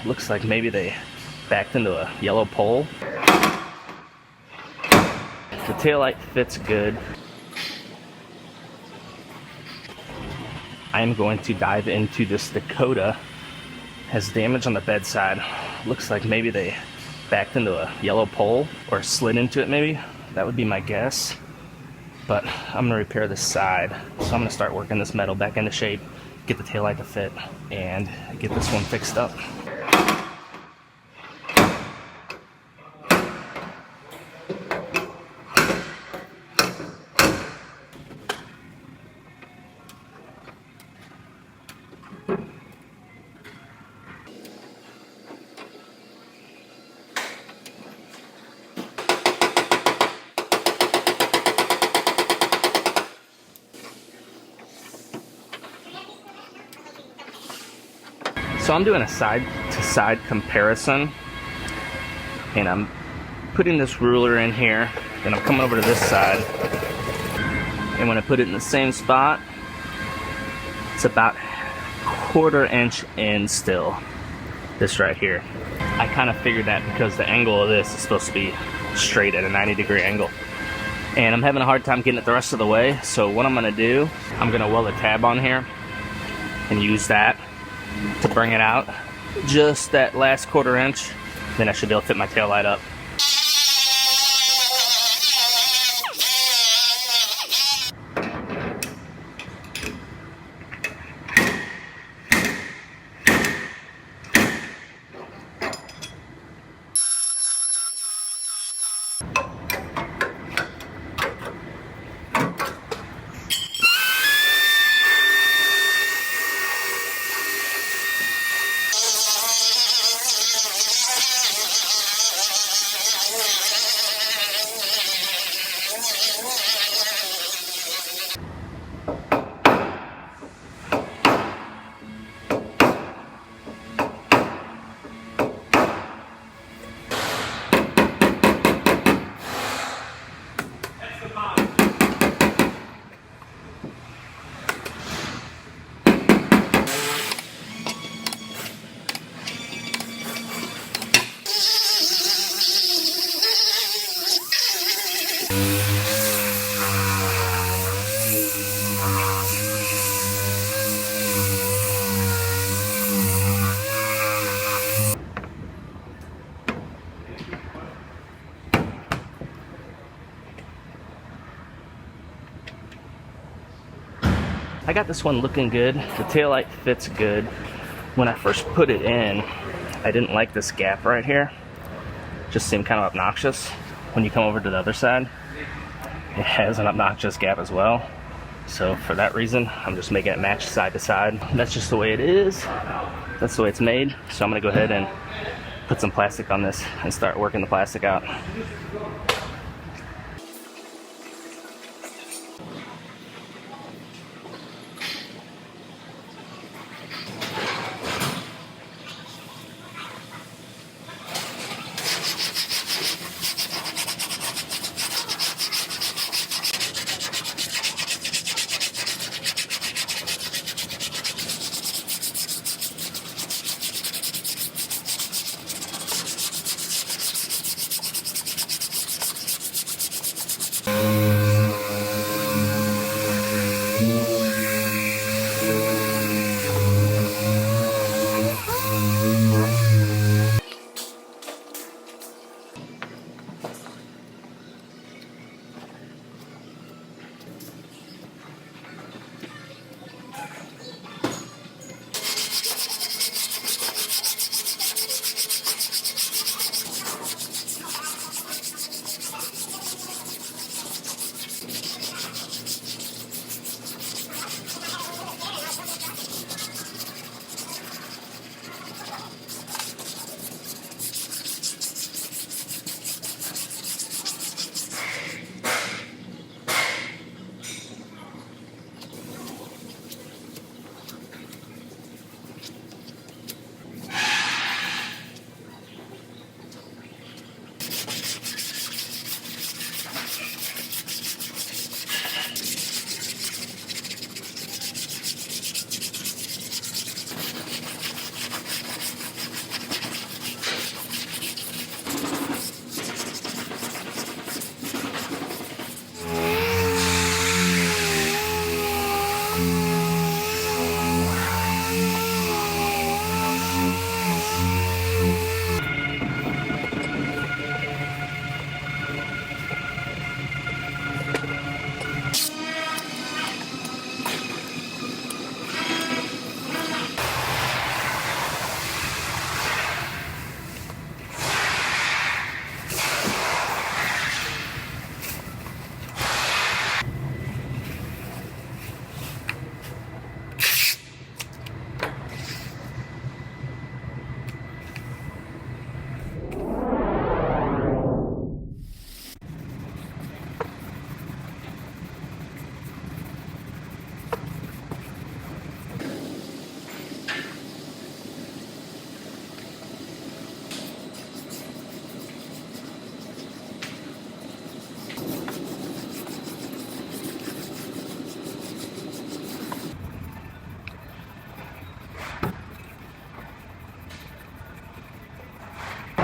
Looks like maybe they backed into a yellow pole. The taillight fits good. I am going to dive into this Dakota. Has damage on the bedside. Looks like maybe they backed into a yellow pole or slid into it maybe. That would be my guess. But I'm gonna repair this side. So I'm gonna start working this metal back into shape, get the taillight to fit, and get this one fixed up. So I'm doing a side-to-side comparison, and I'm putting this ruler in here, then I'm coming over to this side, and when I put it in the same spot, it's about 1/4 inch in still, this right here. I kind of figured that because the angle of this is supposed to be straight at a 90-degree angle, and I'm having a hard time getting it the rest of the way. So what I'm going to do, I'm going to weld a tab on here and use that to bring it out just that last 1/4 inch, then I should be able to fit my tail light up. I got this one looking good. The taillight fits good. When I first put it in, I didn't like this gap right here. Just seemed kind of obnoxious. When you come over to the other side, it has an obnoxious gap as well. So for that reason, I'm just making it match side to side. That's just the way it is. That's the way it's made. So I'm gonna go ahead and put some plastic on this and start working the plastic out.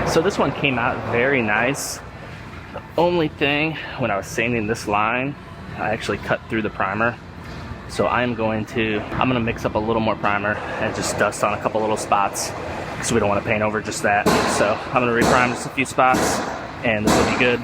So this one came out very nice. The only thing, when I was sanding this line, I actually cut through the primer. So I'm gonna mix up a little more primer and just dust on a couple little spots because we don't want to paint over just that. So I'm gonna reprime just a few spots and this will be good.